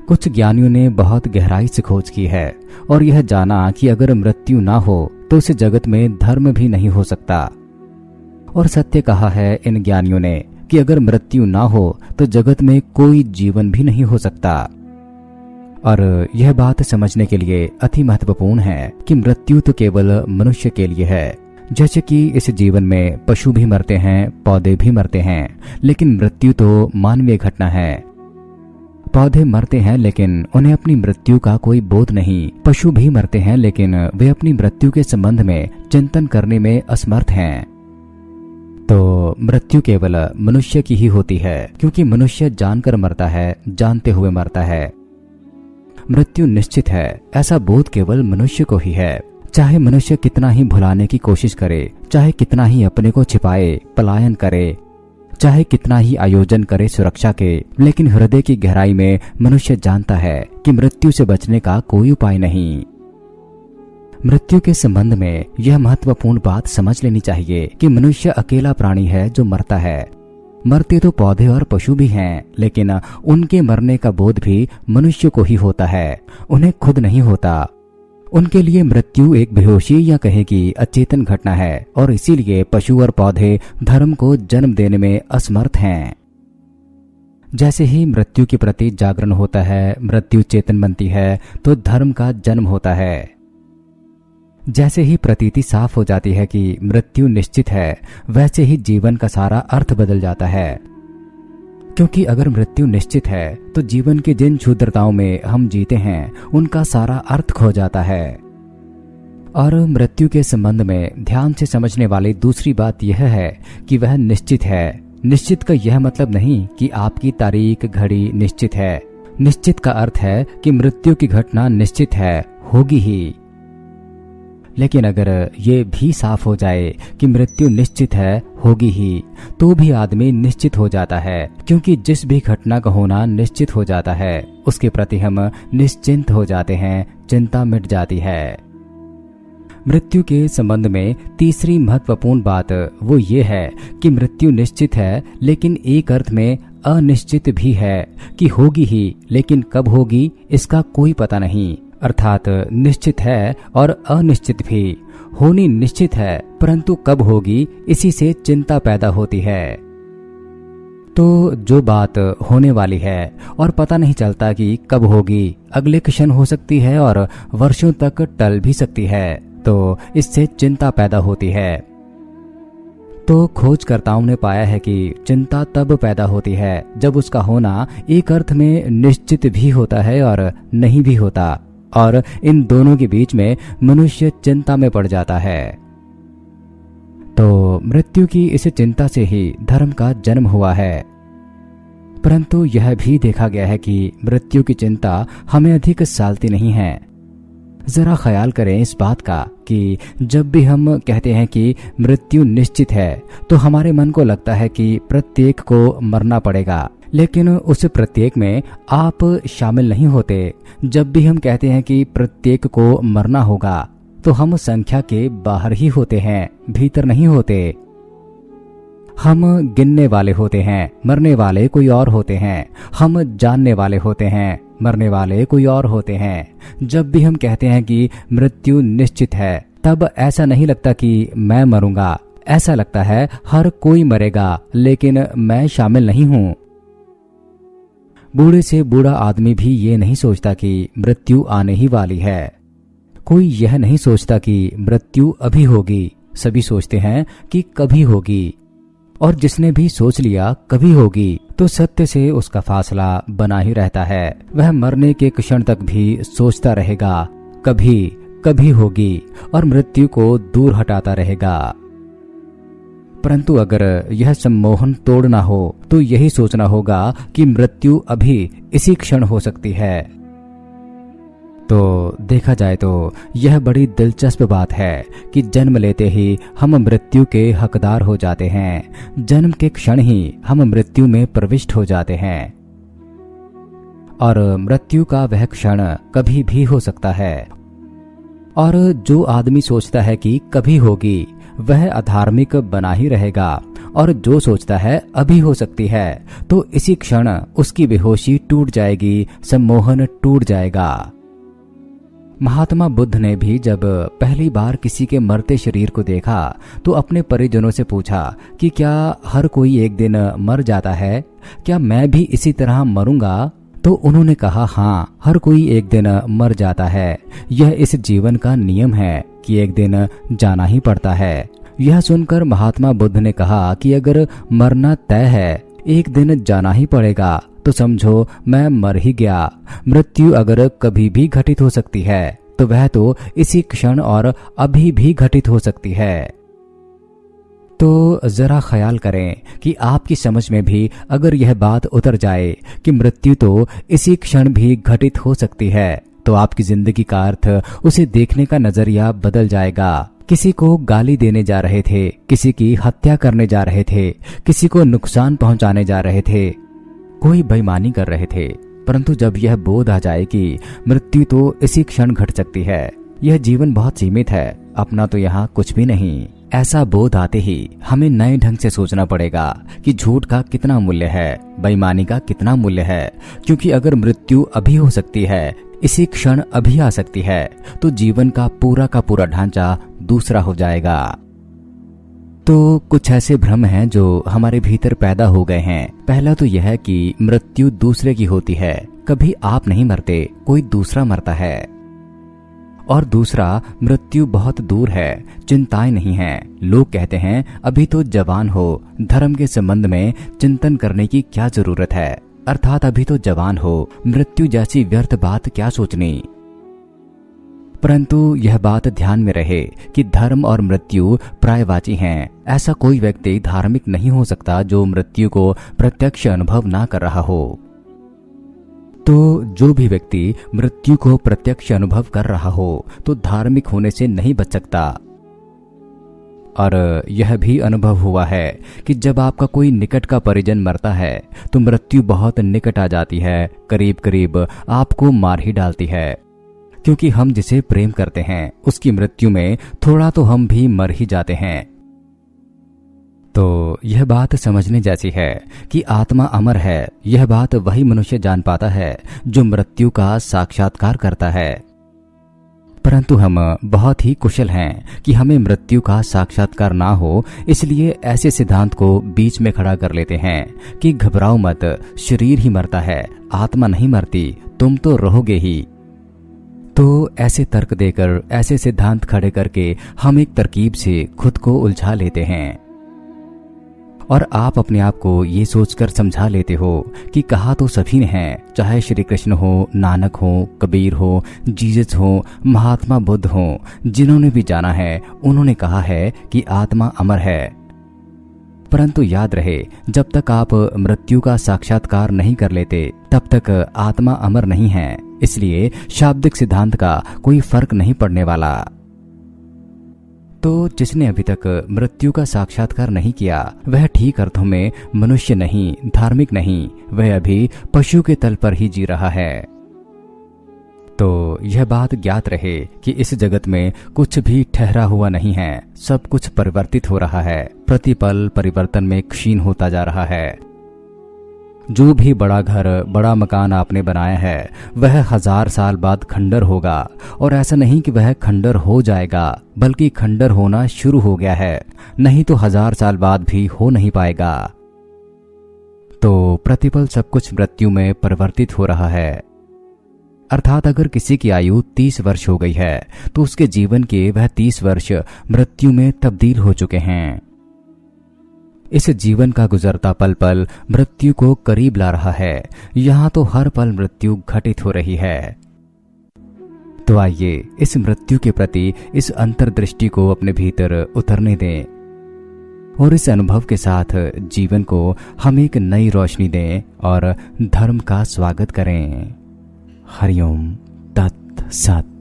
कुछ ज्ञानियों ने बहुत गहराई से खोज की है और यह जाना कि अगर मृत्यु ना हो तो इस जगत में धर्म भी नहीं हो सकता। और सत्य कहा है इन ज्ञानियों ने कि अगर मृत्यु ना हो तो जगत में कोई जीवन भी नहीं हो सकता। और यह बात समझने के लिए अति महत्वपूर्ण है कि मृत्यु तो केवल मनुष्य के लिए है। जैसे कि इस जीवन में पशु भी मरते हैं, पौधे भी मरते हैं, लेकिन मृत्यु तो मानवीय घटना है। पौधे मरते हैं लेकिन उन्हें अपनी मृत्यु का कोई बोध नहीं। पशु भी मरते हैं लेकिन वे अपनी मृत्यु के संबंध में चिंतन करने में असमर्थ हैं। तो मृत्यु केवल मनुष्य की ही होती है, क्योंकि मनुष्य जानकर मरता है, जानते हुए मरता है। मृत्यु निश्चित है, ऐसा बोध केवल मनुष्य को ही है। चाहे मनुष्य कितना ही भुलाने की कोशिश करे, चाहे कितना ही अपने को छिपाए, पलायन करे, चाहे कितना ही आयोजन करे सुरक्षा के, लेकिन हृदय की गहराई में मनुष्य जानता है कि मृत्यु से बचने का कोई उपाय नहीं। मृत्यु के संबंध में यह महत्वपूर्ण बात समझ लेनी चाहिए कि मनुष्य अकेला प्राणी है जो मरता है। मरते तो पौधे और पशु भी हैं, लेकिन उनके मरने का बोध भी मनुष्य को ही होता है, उन्हें खुद नहीं होता। उनके लिए मृत्यु एक बेहोशी या कहे कि अचेतन घटना है, और इसीलिए पशु और पौधे धर्म को जन्म देने में असमर्थ हैं। जैसे ही मृत्यु के प्रति जागरण होता है, मृत्यु चेतन बनती है, तो धर्म का जन्म होता है। जैसे ही प्रतीति साफ हो जाती है कि मृत्यु निश्चित है, वैसे ही जीवन का सारा अर्थ बदल जाता है। क्योंकि अगर मृत्यु निश्चित है तो जीवन की जिन क्षुद्रताओं में हम जीते हैं उनका सारा अर्थ खो जाता है। और मृत्यु के संबंध में ध्यान से समझने वाली दूसरी बात यह है कि वह निश्चित है। निश्चित का यह मतलब नहीं कि आपकी तारीख घड़ी निश्चित है। निश्चित का अर्थ है कि मृत्यु की घटना निश्चित है, होगी ही। लेकिन अगर ये भी साफ हो जाए कि मृत्यु निश्चित है, होगी ही, तो भी आदमी निश्चित हो जाता है, क्योंकि जिस भी घटना का होना निश्चित हो जाता है उसके प्रति हम निश्चिंत हो जाते हैं, चिंता मिट जाती है। मृत्यु के संबंध में तीसरी महत्वपूर्ण बात वो ये है कि मृत्यु निश्चित है, लेकिन एक अर्थ में अनिश्चित भी है कि होगी ही, लेकिन कब होगी इसका कोई पता नहीं। अर्थात निश्चित है और अनिश्चित भी। होनी निश्चित है, परंतु कब होगी इसी से चिंता पैदा होती है। तो जो बात होने वाली है और पता नहीं चलता कि कब होगी, अगले क्षण हो सकती है और वर्षों तक टल भी सकती है, तो इससे चिंता पैदा होती है। तो खोजकर्ताओं ने पाया है कि चिंता तब पैदा होती है जब उसका होना एक अर्थ में निश्चित भी होता है और नहीं भी होता, और इन दोनों के बीच में मनुष्य चिंता में पड़ जाता है। तो मृत्यु की इस चिंता से ही धर्म का जन्म हुआ है। परंतु यह भी देखा गया है कि मृत्यु की चिंता हमें अधिक सालती नहीं है। जरा ख्याल करें इस बात का कि जब भी हम कहते हैं कि मृत्यु निश्चित है तो हमारे मन को लगता है कि प्रत्येक को मरना पड़ेगा, लेकिन उस प्रत्येक में आप शामिल नहीं होते। जब भी हम कहते हैं कि प्रत्येक को मरना होगा तो हम संख्या के बाहर ही होते हैं, भीतर नहीं होते। हम गिनने वाले होते हैं, मरने वाले कोई और होते हैं। हम जानने वाले होते हैं, मरने वाले कोई और होते हैं। जब भी हम कहते हैं कि मृत्यु निश्चित है, तब ऐसा नहीं लगता कि मैं मरूंगा, ऐसा लगता है हर कोई मरेगा, लेकिन मैं शामिल नहीं हूं। बूढ़े से बूढ़ा आदमी भी ये नहीं सोचता कि मृत्यु आने ही वाली है। कोई यह नहीं सोचता कि मृत्यु अभी होगी, सभी सोचते हैं कि कभी होगी। और जिसने भी सोच लिया कभी होगी, तो सत्य से उसका फासला बना ही रहता है। वह मरने के क्षण तक भी सोचता रहेगा कभी कभी होगी, और मृत्यु को दूर हटाता रहेगा। परंतु अगर यह सम्मोहन तोड़ना हो तो यही सोचना होगा कि मृत्यु अभी इसी क्षण हो सकती है। तो देखा जाए तो यह बड़ी दिलचस्प बात है कि जन्म लेते ही हम मृत्यु के हकदार हो जाते हैं। जन्म के क्षण ही हम मृत्यु में प्रविष्ट हो जाते हैं, और मृत्यु का वह क्षण कभी भी हो सकता है। और जो आदमी सोचता है कि कभी होगी, वह अधार्मिक बना ही रहेगा। और जो सोचता है अभी हो सकती है, तो इसी क्षण उसकी बेहोशी टूट जाएगी, सम्मोहन टूट जाएगा। महात्मा बुद्ध ने भी जब पहली बार किसी के मरते शरीर को देखा तो अपने परिजनों से पूछा कि क्या हर कोई एक दिन मर जाता है, क्या मैं भी इसी तरह मरूंगा? तो उन्होंने कहा, हाँ, हर कोई एक दिन मर जाता है। यह इस जीवन का नियम है कि एक दिन जाना ही पड़ता है। यह सुनकर महात्मा बुद्ध ने कहा कि अगर मरना तय है, एक दिन जाना ही पड़ेगा, तो समझो मैं मर ही गया। मृत्यु अगर कभी भी घटित हो सकती है तो वह तो इसी क्षण और अभी भी घटित हो सकती है। तो जरा ख्याल करें कि आपकी समझ में भी अगर यह बात उतर जाए कि मृत्यु तो इसी क्षण भी घटित हो सकती है, तो आपकी जिंदगी का अर्थ, उसे देखने का नजरिया बदल जाएगा। किसी को गाली देने जा रहे थे, किसी की हत्या करने जा रहे थे, किसी को नुकसान पहुंचाने जा रहे थे, कोई बेईमानी कर रहे थे, परंतु जब यह बोध आ जाए कि मृत्यु तो इसी क्षण घट सकती है, यह जीवन बहुत सीमित है, अपना तो यहाँ कुछ भी नहीं, ऐसा बोध आते ही हमें नए ढंग से सोचना पड़ेगा कि झूठ का कितना मूल्य है, बेईमानी का कितना मूल्य है। क्योंकि अगर मृत्यु अभी हो सकती है, इसी क्षण अभी आ सकती है, तो जीवन का पूरा ढांचा दूसरा हो जाएगा। तो कुछ ऐसे भ्रम हैं जो हमारे भीतर पैदा हो गए हैं। पहला तो यह कि मृत्यु दूसरे की होती है, कभी आप नहीं मरते, कोई दूसरा मरता है। और दूसरा, मृत्यु बहुत दूर है, चिंताएं नहीं हैं। लोग कहते हैं अभी तो जवान हो, धर्म के संबंध में चिंतन करने की क्या जरूरत है, अर्थात अभी तो जवान हो, मृत्यु जैसी व्यर्थ बात क्या सोचनी। परंतु यह बात ध्यान में रहे कि धर्म और मृत्यु पर्यायवाची हैं। ऐसा कोई व्यक्ति धार्मिक नहीं हो सकता जो मृत्यु को प्रत्यक्ष अनुभव ना कर रहा हो। तो जो भी व्यक्ति मृत्यु को प्रत्यक्ष अनुभव कर रहा हो तो धार्मिक होने से नहीं बच सकता। और यह भी अनुभव हुआ है कि जब आपका कोई निकट का परिजन मरता है तो मृत्यु बहुत निकट आ जाती है, करीब करीब आपको मार ही डालती है। क्योंकि हम जिसे प्रेम करते हैं उसकी मृत्यु में थोड़ा तो हम भी मर ही जाते हैं। तो यह बात समझने जैसी है कि आत्मा अमर है। यह बात वही मनुष्य जान पाता है जो मृत्यु का साक्षात्कार करता है। परंतु हम बहुत ही कुशल हैं कि हमें मृत्यु का साक्षात्कार ना हो, इसलिए ऐसे सिद्धांत को बीच में खड़ा कर लेते हैं कि घबराओ मत, शरीर ही मरता है, आत्मा नहीं मरती, तुम तो रहोगे ही। तो ऐसे तर्क देकर, ऐसे सिद्धांत खड़े करके हम एक तरकीब से खुद को उलझा लेते हैं और आप अपने आप को ये सोचकर समझा लेते हो कि कहा तो सभी ने है, चाहे श्री कृष्ण हो, नानक हो, कबीर हो, जीसस हो, महात्मा बुद्ध हो, जिन्होंने भी जाना है उन्होंने कहा है कि आत्मा अमर है। परंतु याद रहे, जब तक आप मृत्यु का साक्षात्कार नहीं कर लेते तब तक आत्मा अमर नहीं है। इसलिए शाब्दिक सिद्धांत का कोई फर्क नहीं पड़ने वाला। तो जिसने अभी तक मृत्यु का साक्षात्कार नहीं किया वह ठीक अर्थों में मनुष्य नहीं, धार्मिक नहीं, वह अभी पशु के तल पर ही जी रहा है। तो यह बात ज्ञात रहे कि इस जगत में कुछ भी ठहरा हुआ नहीं है, सब कुछ परिवर्तित हो रहा है, प्रतिपल परिवर्तन में क्षीण होता जा रहा है। जो भी बड़ा घर, बड़ा मकान आपने बनाया है वह 1000 साल बाद खंडर होगा। और ऐसा नहीं कि वह खंडर हो जाएगा, बल्कि खंडर होना शुरू हो गया है, नहीं तो 1000 साल बाद भी हो नहीं पाएगा। तो प्रतिपल सब कुछ मृत्यु में परिवर्तित हो रहा है। अर्थात अगर किसी की आयु 30 वर्ष हो गई है तो उसके जीवन के वह 30 वर्ष मृत्यु में तब्दील हो चुके हैं। इस जीवन का गुजरता पल पल मृत्यु को करीब ला रहा है। यहाँ तो हर पल मृत्यु घटित हो रही है। तो आइए इस मृत्यु के प्रति इस अंतर्दृष्टि को अपने भीतर उतरने दें और इस अनुभव के साथ जीवन को हम एक नई रोशनी दें और धर्म का स्वागत करें। हरिओम तत् सत।